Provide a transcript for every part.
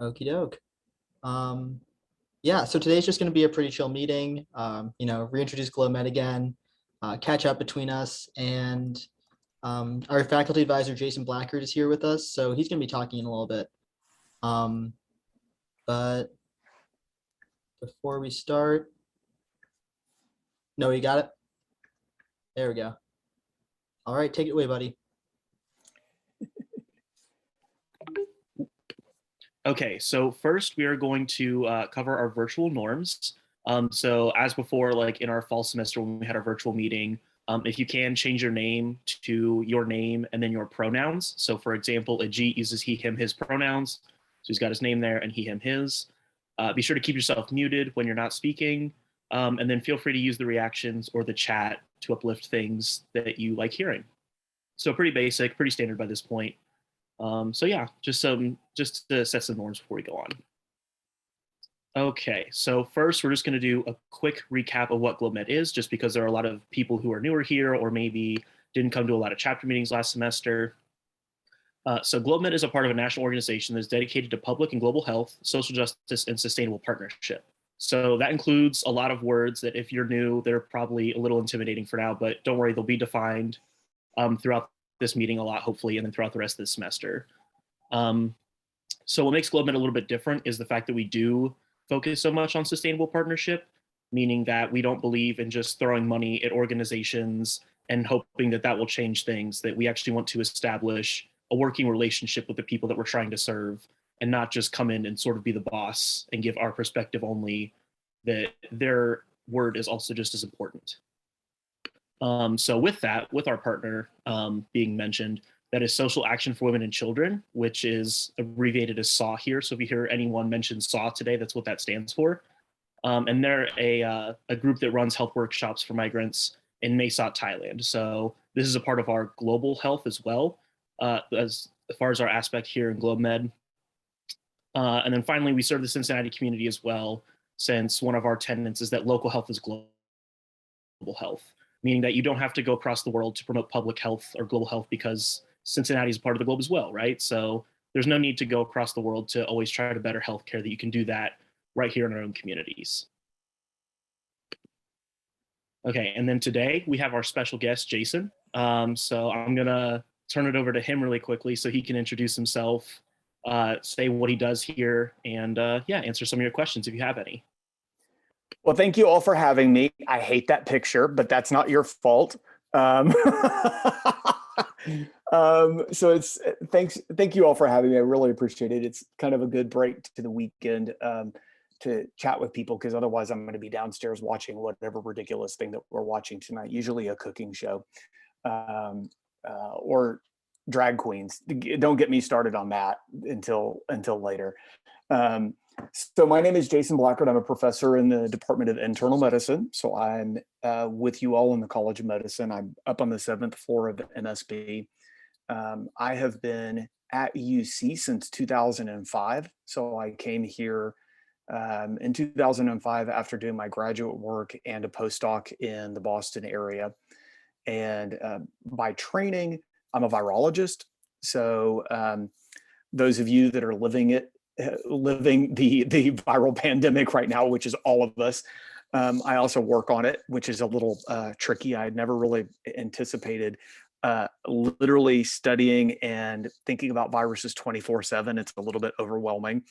Okie doke. Yeah, so today's just going to be a pretty chill meeting. Reintroduce GlobeMed again, catch up between us, and our faculty advisor Jason Blackard is here with us, so he's going to be talking in a little bit. Um, but before we start, no, you got it. There we go. All right, take it away, buddy. Okay, so first we are going to cover our virtual norms. So as before, like in our fall semester when we had our virtual meeting, if you can change your name to your name and then your pronouns. So for example, Ajit uses he, him, his pronouns. So he's got his name there and he, him, his. Be sure to keep yourself muted when you're not speaking. And then feel free to use the reactions or the chat to uplift things that you like hearing. So pretty basic, pretty standard by this point. So yeah, just to set some norms before we go on. Okay, so first we're just going to do a quick recap of what GlobeMed is, just because there are a lot of people who are newer here or maybe didn't come to a lot of chapter meetings last semester. So GlobeMed is a part of a national organization that's dedicated to public and global health, social justice, and sustainable partnership. So that includes a lot of words that if you're new, they're probably a little intimidating for now, but don't worry, they'll be defined throughout this meeting a lot, hopefully, and then throughout the rest of the semester. So what makes GlobeMed a little bit different is the fact that we do focus so much on sustainable partnership, meaning that we don't believe in just throwing money at organizations and hoping that that will change things, that we actually want to establish a working relationship with the people that we're trying to serve and not just come in and sort of be the boss and give our perspective only, that their word is also just as important. So with that, with our partner being mentioned, that is Social Action for Women and Children, which is abbreviated as SAW here. So if you hear anyone mention SAW today, that's what that stands for. And they're a group that runs health workshops for migrants in Mae Sot, Thailand. So this is a part of our global health as well, as far as our aspect here in GlobeMed. And then finally, we serve the Cincinnati community as well, since one of our tenets is that local health is global health, meaning that you don't have to go across the world to promote public health or global health because Cincinnati is part of the globe as well, right? So there's no need to go across the world to always try to better healthcare, that you can do that right here in our own communities. Okay, and then today we have our special guest, Jason. So I'm gonna turn it over to him really quickly so he can introduce himself, say what he does here, and yeah, answer some of your questions if you have any. Well, thank you all for having me. I hate that picture, but that's not your fault. So thank you all for having me. I really appreciate it. It's kind of a good break to the weekend to chat with people, because otherwise I'm going to be downstairs watching whatever ridiculous thing that we're watching tonight, usually a cooking show or drag queens. Don't get me started on that until later. So my name is Jason Blackard. I'm a professor in the Department of Internal Medicine. So I'm with you all in the College of Medicine. I'm up on the 7th floor of MSB. I have been at UC since 2005. So I came here in 2005 after doing my graduate work and a postdoc in the Boston area. And by training, I'm a virologist. So those of you that are living the viral pandemic right now, which is all of us. I also work on it, which is a little tricky. I had never really anticipated literally studying and thinking about viruses 24/7. It's a little bit overwhelming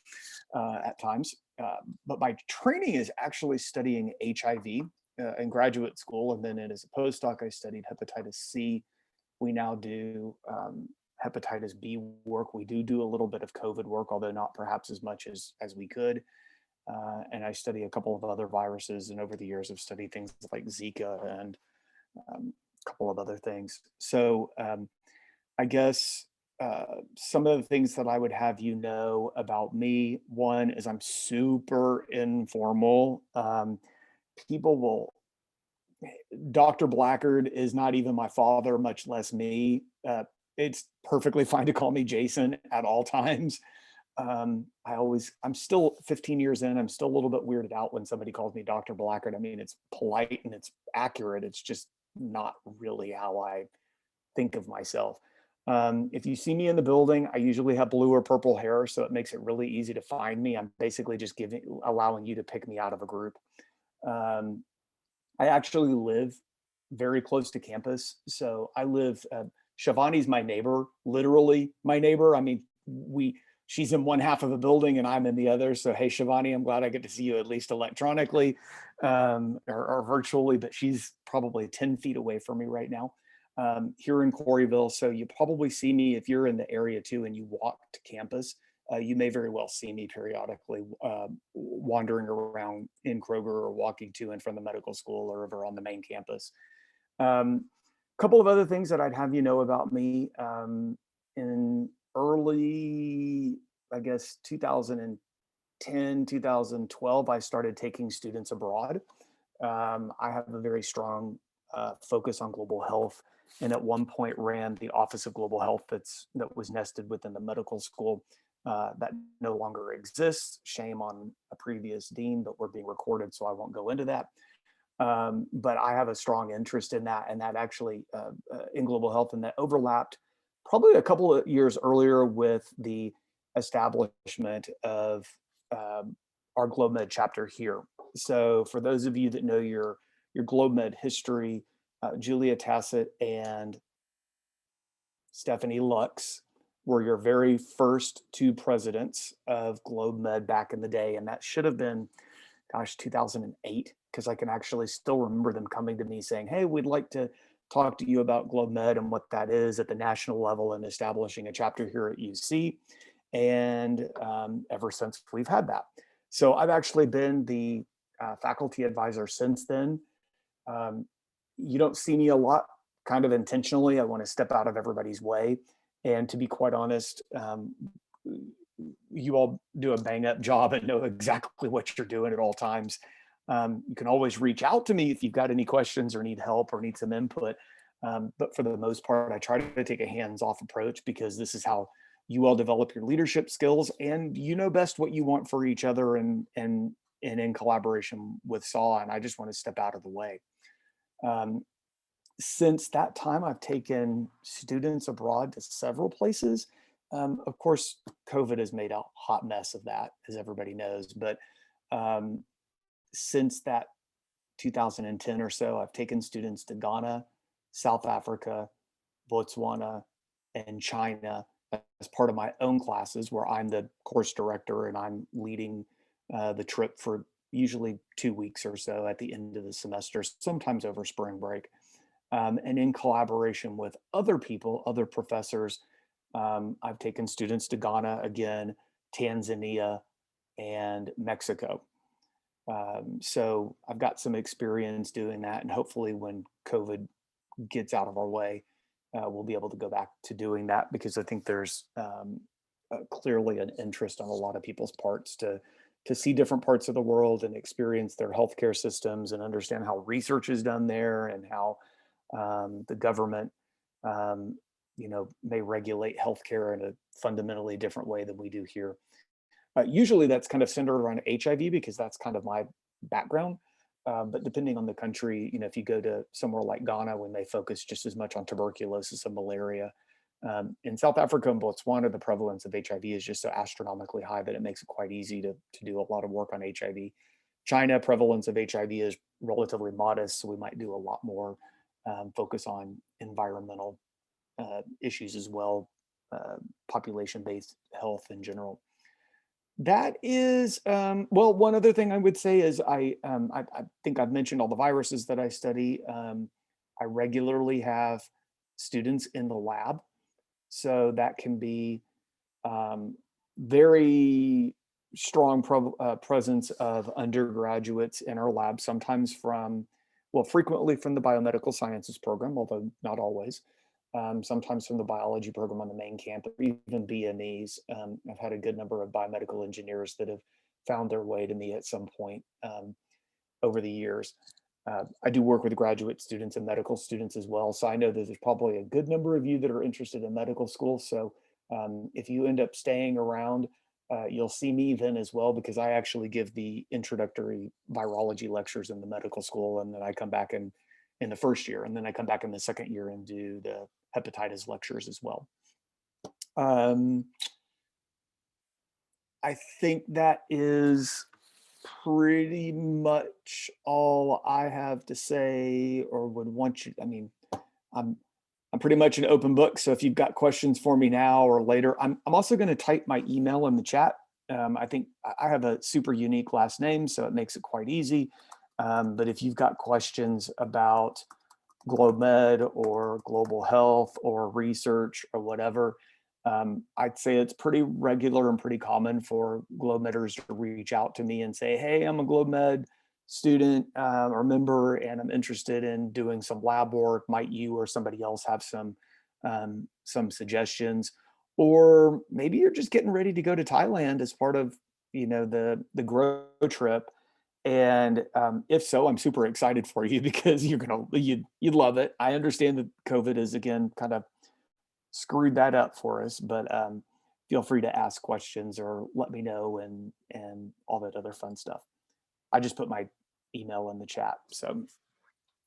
at times. But my training is actually studying HIV in graduate school. And then as a postdoc, I studied hepatitis C. We now do hepatitis B work. We do a little bit of COVID work, although not perhaps as much as we could. And I study a couple of other viruses, and over the years I've studied things like Zika and a couple of other things. So I guess some of the things that I would have you know about me, one is I'm super informal. Dr. Blackard is not even my father, much less me. It's perfectly fine to call me Jason at all times. I'm still 15 years in, I'm still a little bit weirded out when somebody calls me Dr. Blackard. I mean, it's polite and it's accurate. It's just not really how I think of myself. If you see me in the building, I usually have blue or purple hair, so it makes it really easy to find me. I'm basically just allowing you to pick me out of a group. Um, I actually live very close to campus. So I live, Shivani's my neighbor, literally my neighbor. I mean, she's in one half of the building and I'm in the other. So, hey, Shivani, I'm glad I get to see you at least electronically, or virtually, but she's probably 10 feet away from me right now, here in Coreyville. So you probably see me if you're in the area too and you walk to campus. You may very well see me periodically wandering around in Kroger or walking to and from the medical school or over on the main campus. Couple of other things that I'd have you know about me. In early, I guess, 2010, 2012, I started taking students abroad. I have a very strong focus on global health, and at one point ran the Office of Global Health that was nested within the medical school. That no longer exists. Shame on a previous dean, but we're being recorded, so I won't go into that. But I have a strong interest in that, and that actually in global health, and that overlapped probably a couple of years earlier with the establishment of our GlobeMed chapter here. So for those of you that know your GlobeMed history, Julia Tassett and Stephanie Lux were your very first two presidents of GlobeMed back in the day, and that should have been, gosh, 2008, because I can actually still remember them coming to me saying, hey, we'd like to talk to you about GlobeMed and what that is at the national level and establishing a chapter here at UC. And ever since we've had that. So I've actually been the faculty advisor since then. You don't see me a lot, kind of intentionally. I want to step out of everybody's way. And to be quite honest, you all do a bang up job and know exactly what you're doing at all times. You can always reach out to me if you've got any questions or need help or need some input. But for the most part, I try to take a hands-off approach because this is how you all develop your leadership skills, and you know best what you want for each other and in collaboration with SAW. And I just want to step out of the way. Since that time, I've taken students abroad to several places. Of course, COVID has made a hot mess of that, as everybody knows. But since that 2010 or so, I've taken students to Ghana, South Africa, Botswana, and China as part of my own classes, where I'm the course director and I'm leading the trip for usually 2 weeks or so at the end of the semester, sometimes over spring break. And in collaboration with other people, other professors, I've taken students to Ghana again, Tanzania, and Mexico. So I've got some experience doing that, and hopefully when COVID gets out of our way, we'll be able to go back to doing that, because I think there's clearly an interest on a lot of people's parts to see different parts of the world and experience their healthcare systems and understand how research is done there and how the government, may regulate healthcare in a fundamentally different way than we do here. Usually that's kind of centered around HIV because that's kind of my background. But depending on the country, if you go to somewhere like Ghana, we may focus just as much on tuberculosis and malaria. In South Africa and Botswana, the prevalence of HIV is just so astronomically high that it makes it quite easy to do a lot of work on HIV. China, prevalence of HIV is relatively modest, so we might do a lot more focus on environmental issues as well, population-based health in general. That is, well, one other thing I would say is I think I've mentioned all the viruses that I study. I regularly have students in the lab. So that can be very strong presence of undergraduates in our lab, sometimes frequently from the biomedical sciences program, although not always. Sometimes from the biology program on the main campus, even BMEs. I've had a good number of biomedical engineers that have found their way to me at some point over the years. I do work with graduate students and medical students as well. So I know that there's probably a good number of you that are interested in medical school. So if you end up staying around, you'll see me then as well, because I actually give the introductory virology lectures in the medical school. And then I come back and in the first year, and then I come back in the second year and do the hepatitis lectures as well. I think that is pretty much all I have to say or would want you. I mean, I'm pretty much an open book. So if you've got questions for me now or later, I'm also going to type my email in the chat. I think I have a super unique last name, so it makes it quite easy. But if you've got questions about GlobeMed or global health or research or whatever, I'd say it's pretty regular and pretty common for GlobeMeders to reach out to me and say, hey, I'm a GlobeMed student or member, and I'm interested in doing some lab work. Might you or somebody else have some suggestions? Or maybe you're just getting ready to go to Thailand as part of, you know, the grow trip. And if so, I'm super excited for you because you'd love it. I understand that COVID is, again, kind of screwed that up for us, but feel free to ask questions or let me know and all that other fun stuff. I just put my email in the chat. So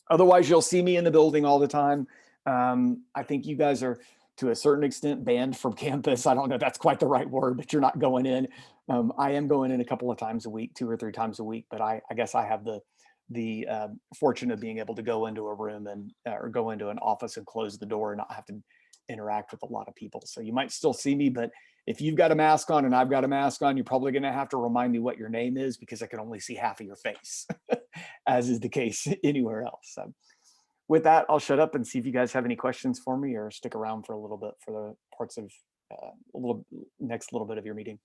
otherwise you'll see me in the building all the time. I think you guys are to a certain extent banned from campus. I don't know if that's quite the right word, but you're not going in. I am going in a couple of times a week, 2 or 3 times a week, but I guess I have the fortune of being able to go into a room and or go into an office and close the door and not have to interact with a lot of people. So you might still see me, but if you've got a mask on and I've got a mask on, you're probably going to have to remind me what your name is because I can only see half of your face, as is the case anywhere else. So with that, I'll shut up and see if you guys have any questions for me or stick around for a little bit for the parts of next little bit of your meeting.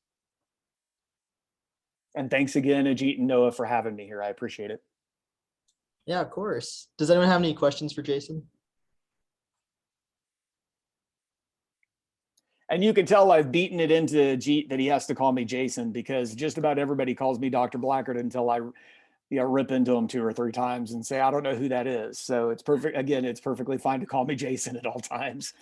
And thanks again, Ajit and Noah, for having me here. I appreciate it. Yeah, of course. Does anyone have any questions for Jason? And you can tell I've beaten it into Jeet that he has to call me Jason because just about everybody calls me Dr. Blackard until I rip into him 2 or 3 times and say, I don't know who that is. So it's perfect. Again, it's perfectly fine to call me Jason at all times.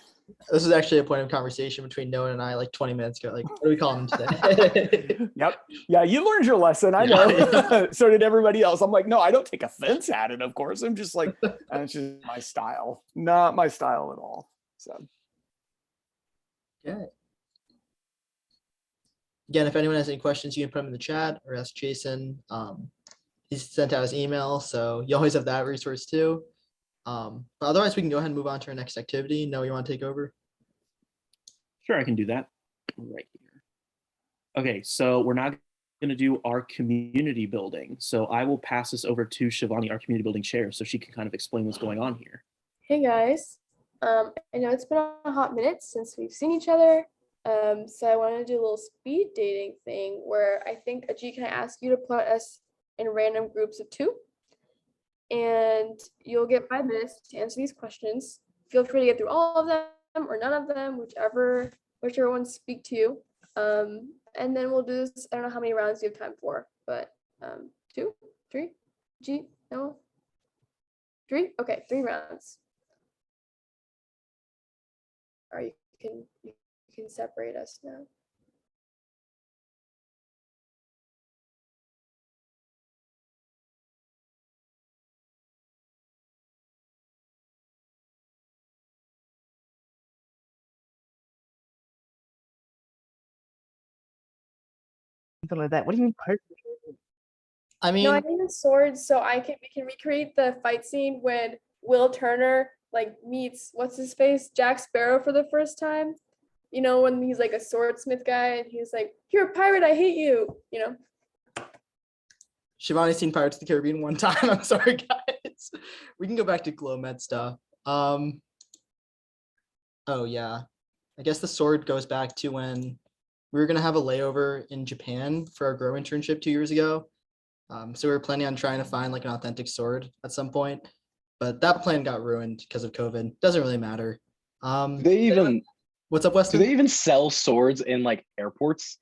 This is actually a point of conversation between Noah and I like 20 minutes ago. Like, what do we call him today? Yep. Yeah, you learned your lesson. I know. So did everybody else. I'm like, no, I don't take offense at it, of course. I'm just like, that's just my style. Not my style at all. So. Okay. Again, if anyone has any questions, you can put them in the chat or ask Jason. He's sent out his email, so you always have that resource too. But otherwise, we can go ahead and move on to our next activity. Noah, you want to take over? Sure, I can do that right here. Okay, so we're now going to do our community building. So I will pass this over to Shivani, our community building chair, so she can kind of explain what's going on here. Hey guys, I know it's been a hot minute since we've seen each other. So I wanted to do a little speed dating thing where I think, Ajit, can I ask you to put us in random groups of 2? And you'll get 5 minutes to answer these questions. Feel free to get through all of them or none of them, whichever ones speak to you. And then we'll do this, I don't know how many rounds you have time for, but 2, 3, G, no, 3? Okay, 3 rounds. Or you can separate us now. Something like that. What do you mean part? I mean, No, I mean swords, so we can recreate the fight scene when Will Turner like meets what's his face, Jack Sparrow for the first time. You know, when he's like a swordsmith guy and he's like, "You're a pirate, I hate you," you know. Shivani's seen Pirates of the Caribbean one time. I'm sorry, guys. We can go back to GlobeMed stuff. Oh yeah. I guess the sword goes back to when we were gonna have a layover in Japan for our grow internship 2 years ago. So we were planning on trying to find like an authentic sword at some point, but that plan got ruined because of COVID. Doesn't really matter. What's up, Weston? Do they even sell swords in like airports?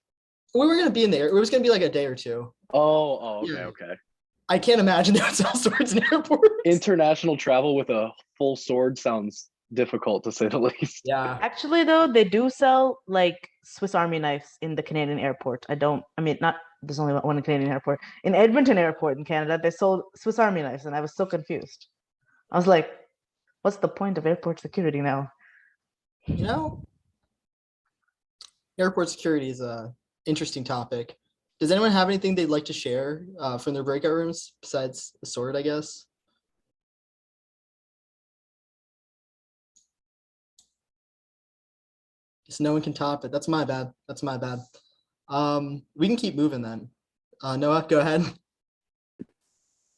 We were gonna be in there. It was gonna be like a day or 2. Oh, okay, Yeah. okay. I can't imagine they would sell swords in airports. International travel with a full sword sounds difficult to say the least. Yeah. Actually, though, they do sell like Swiss Army knives in the Canadian airport. There's only one Canadian airport. In Edmonton Airport in Canada, they sold Swiss Army knives, and I was so confused. I was like, what's the point of airport security now? You know, airport security is a interesting topic. Does anyone have anything they'd like to share from their breakout rooms besides the sword, I guess? Guess no one can top it. That's my bad. That's my bad. We can keep moving then. Noah, go ahead.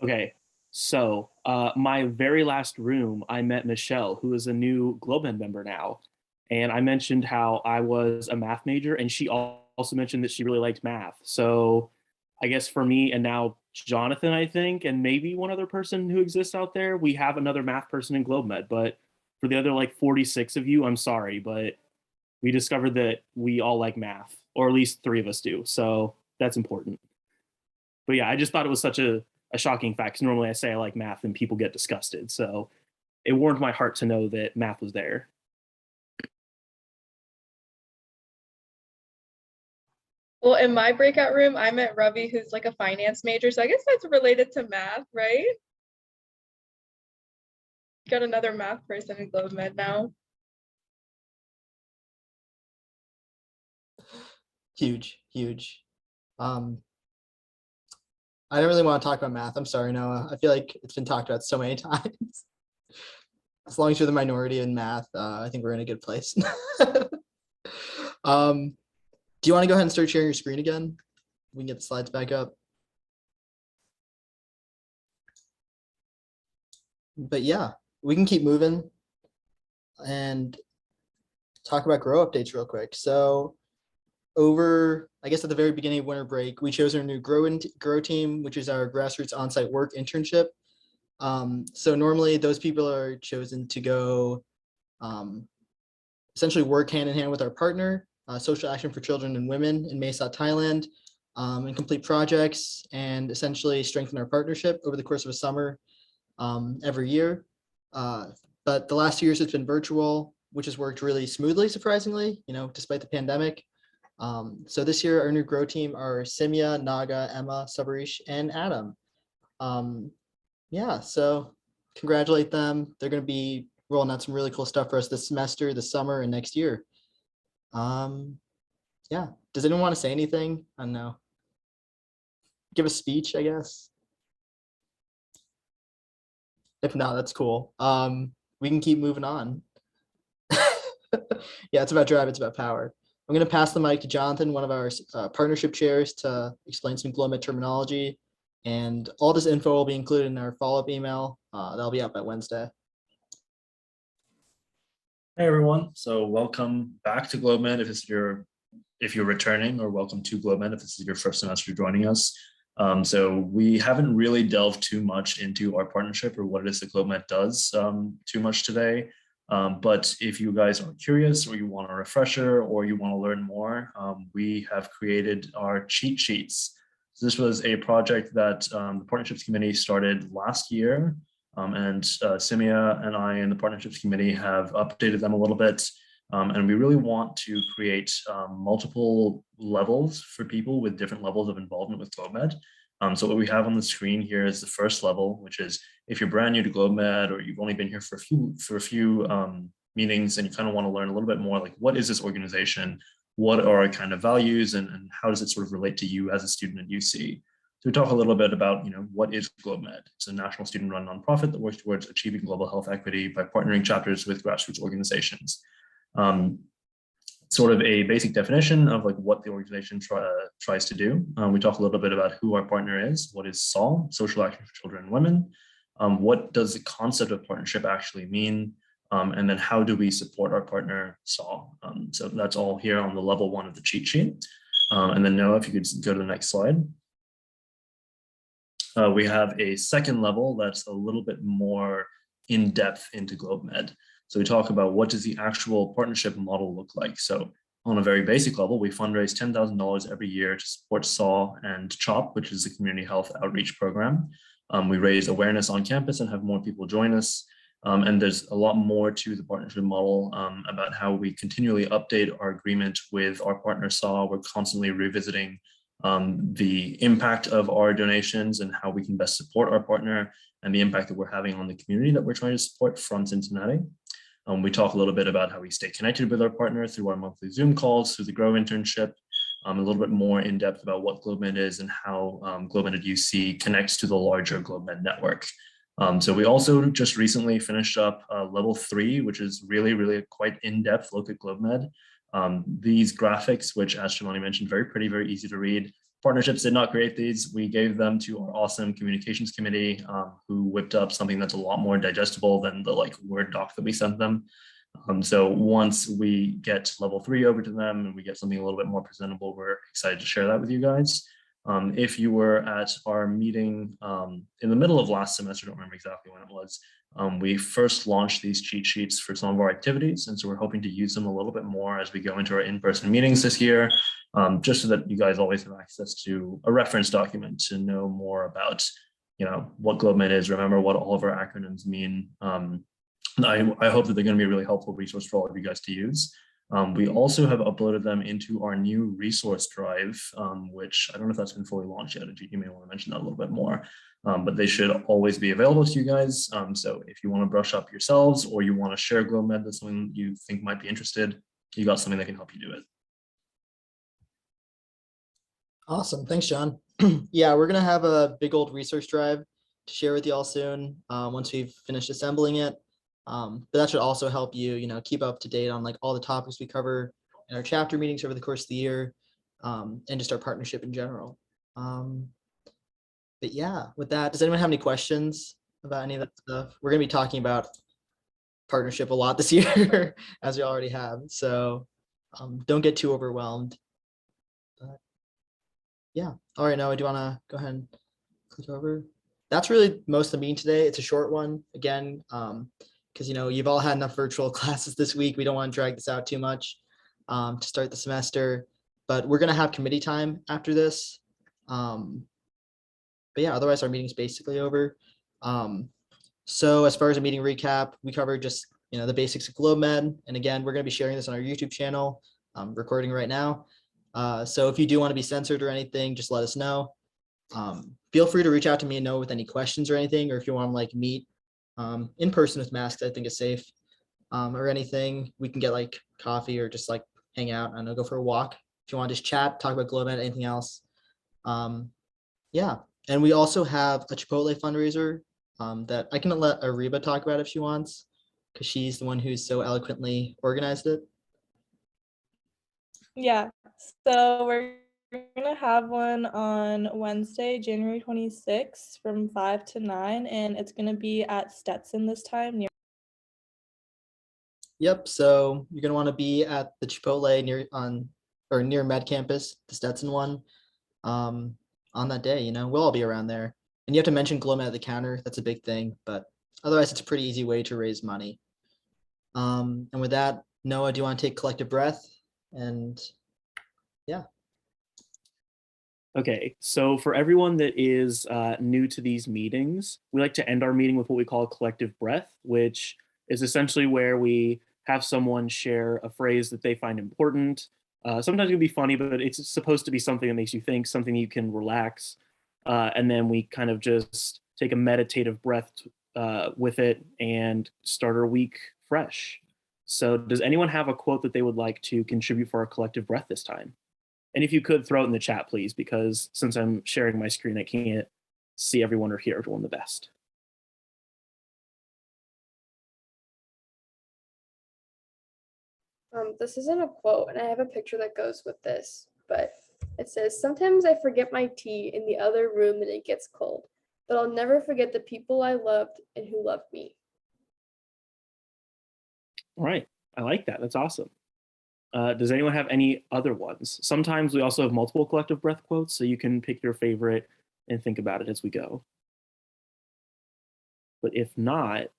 Okay, so my very last room, I met Michelle, who is a new GlobeMed member now. And I mentioned how I was a math major, and she also mentioned that she really liked math. So I guess for me and now Jonathan, I think, and maybe one other person who exists out there, we have another math person in GlobeMed. But for the other like 46 of you, I'm sorry, but we discovered that we all like math, or at least 3 of us do. So that's important. But yeah, I just thought it was such a shocking fact. 'Cause normally I say I like math and people get disgusted. So it warmed my heart to know that math was there. Well, in my breakout room, I met Ravi, who's like a finance major. So I guess that's related to math, right? Got another math person in GlobeMed now. Huge, huge. I don't really want to talk about math. I'm sorry, Noah. I feel like it's been talked about so many times. As long as you're the minority in math, I think we're in a good place. Do you want to go ahead and start sharing your screen again? We can get the slides back up. But yeah, we can keep moving and talk about grow updates real quick. So over, I guess at the very beginning of winter break, we chose our new grow team, which is our grassroots on-site work internship. So normally those people are chosen to go essentially work hand in hand with our partner, Social Action for Children and Women in Mae Sot, Thailand, and complete projects and essentially strengthen our partnership over the course of a summer every year. But the last 2 years it's been virtual, which has worked really smoothly, surprisingly, despite the pandemic. So this year our new grow team are Simya, Naga, Emma, Sabarish, and Adam. Yeah, so congratulate them. They're going to be rolling out some really cool stuff for us this semester, this summer, and next year. Yeah, does anyone want to say anything? I don't know. Give a speech, I guess. If not, that's cool. We can keep moving on. Yeah, it's about drive, it's about power. I'm going to pass the mic to Jonathan, one of our partnership chairs, to explain some GlobeMed terminology. And all this info will be included in our follow-up email. That'll be out by Wednesday. Hey everyone, so welcome back to GlobeMed if you're returning, or welcome to GlobeMed if this is your first semester joining us. So we haven't really delved too much into our partnership or what it is that GlobeMed does too much today. But if you guys are curious, or you want a refresher, or you want to learn more, we have created our cheat sheets. So this was a project that the Partnerships Committee started last year. And Simia and I and the Partnerships Committee have updated them a little bit. And we really want to create multiple levels for people with different levels of involvement with GlobeMed. So what we have on the screen here is the first level, which is if you're brand new to GlobeMed, or you've only been here for a few meetings, and you kind of want to learn a little bit more, like what is this organization? What are our kind of values, and how does it sort of relate to you as a student at UC? So we talk a little bit about, what is GlobeMed? It's a national student-run nonprofit that works towards achieving global health equity by partnering chapters with grassroots organizations. Sort of a basic definition of like what the organization tries to do. We talk a little bit about who our partner is, what is SAW, Social Action for Children and Women, what does the concept of partnership actually mean, and then how do we support our partner SAW. So that's all here on the level 1 of the cheat sheet. And then Noah, if you could go to the next slide. We have a second level that's a little bit more in depth into GlobeMed. So we talk about what does the actual partnership model look like. So on a very basic level, we fundraise $10,000 every year to support SAW and CHOP, which is the community health outreach program. We raise awareness on campus and have more people join us. And there's a lot more to the partnership model about how we continually update our agreement with our partner SAW. We're constantly revisiting the impact of our donations and how we can best support our partner, and the impact that we're having on the community that we're trying to support from Cincinnati. We talk a little bit about how we stay connected with our partner through our monthly Zoom calls, through the Grow internship, a little bit more in depth about what GlobeMed is and how GlobeMed at UC connects to the larger GlobeMed network. So we also just recently finished up level 3, which is really a quite in-depth look at GlobeMed. These graphics, which as Shivani mentioned, very pretty, very easy to read. Partnerships did not create these. We gave them to our awesome communications committee, who whipped up something that's a lot more digestible than the Word doc that we sent them. So once we get level 3 over to them and we get something a little bit more presentable, we're excited to share that with you guys. If you were at our meeting in the middle of last semester, I don't remember exactly when it was, we first launched these cheat sheets for some of our activities. And so we're hoping to use them a little bit more as we go into our in-person meetings this year, just so that you guys always have access to a reference document to know more about, what GlobeMed is, remember what all of our acronyms mean. I hope that they're going to be a really helpful resource for all of you guys to use. We also have uploaded them into our new resource drive, which I don't know if that's been fully launched yet. You may want to mention that a little bit more, but they should always be available to you guys. So if you want to brush up yourselves or you want to share GlobeMed, that's something you think might be interested, you got something that can help you do it. Awesome. Thanks, John. Yeah, we're going to have a big old resource drive to share with you all soon once we've finished assembling it. But that should also help you, keep up to date on all the topics we cover in our chapter meetings over the course of the year, and just our partnership in general. But yeah, with that, does anyone have any questions about any of that stuff? We're going to be talking about partnership a lot this year, as we already have. So don't get too overwhelmed. But yeah. All right, Noah, do you want to go ahead and click over? That's really most of the meeting today. It's a short one, again, because you've all had enough virtual classes this week. We don't want to drag this out too much to start the semester, but we're going to have committee time after this. But yeah, otherwise our meeting's basically over. So as far as a meeting recap, we covered just the basics of GlobeMed, and again, we're going to be sharing this on our YouTube channel. I'm recording right now. So if you do want to be censored or anything, just let us know. Feel free to reach out to me and know with any questions or anything, or if you want to meet in person with masks, I think is safe, or anything. We can get coffee or just hang out. I don't know, go for a walk. If you want to just chat, talk about GlobeMed, anything else. Yeah, and we also have a Chipotle fundraiser that I can let Ariba talk about if she wants, because she's the one who's so eloquently organized it. Yeah, so we're gonna have one on Wednesday, January 26th from 5 to 9, and it's gonna be at Stetson this time. Yep, so you're gonna want to be at the Chipotle near Med Campus, the Stetson one, on that day. We'll all be around there, and you have to mention GlobeMed at the counter. That's a big thing, but otherwise it's a pretty easy way to raise money. And with that, Noah, do you want to take collective breath? And yeah. Okay, so for everyone that is new to these meetings, we like to end our meeting with what we call a collective breath, which is essentially where we have someone share a phrase that they find important. Sometimes it can be funny, but it's supposed to be something that makes you think, something you can relax. And then we kind of just take a meditative breath with it and start our week fresh. So does anyone have a quote that they would like to contribute for our collective breath this time? And if you could throw it in the chat, please, because since I'm sharing my screen, I can't see everyone or hear everyone the best. This isn't a quote, and I have a picture that goes with this, but it says, "Sometimes I forget my tea in the other room and it gets cold, but I'll never forget the people I loved and who loved me." All right, I like that. That's awesome. Does anyone have any other ones? Sometimes we also have multiple collective breath quotes, so you can pick your favorite and think about it as we go. But if not,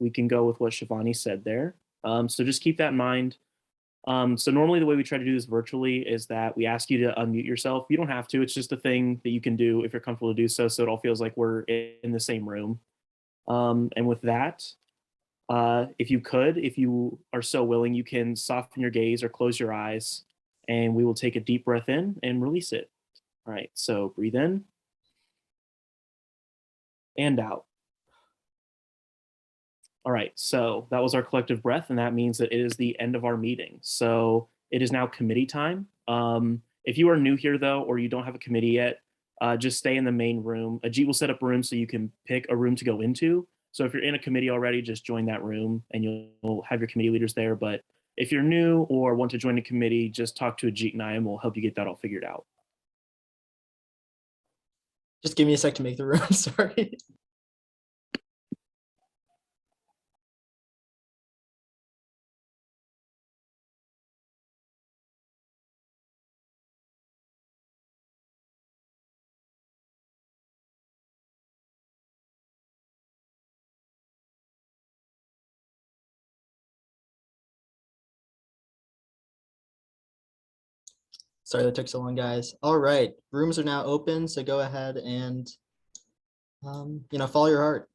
we can go with what Shivani said there. So just keep that in mind. So normally the way we try to do this virtually is that we ask you to unmute yourself. You don't have to. It's just a thing that you can do if you're comfortable to do so, so it all feels like we're in the same room. And with that, if you are so willing, you can soften your gaze or close your eyes, and we will take a deep breath in and release it. All right, so breathe in and out. All right, so that was our collective breath, and that means that it is the end of our meeting. So it is now committee time. If you are new here, though, or you don't have a committee yet, just stay in the main room. Ajit will set up a room so you can pick a room to go into. So if you're in a committee already, just join that room and you'll have your committee leaders there. But if you're new or want to join a committee, just talk to Ajit and I, and we'll help you get that all figured out. Just give me a sec to make the room. Sorry. Sorry that took so long, guys. All right, rooms are now open, so go ahead and follow your heart.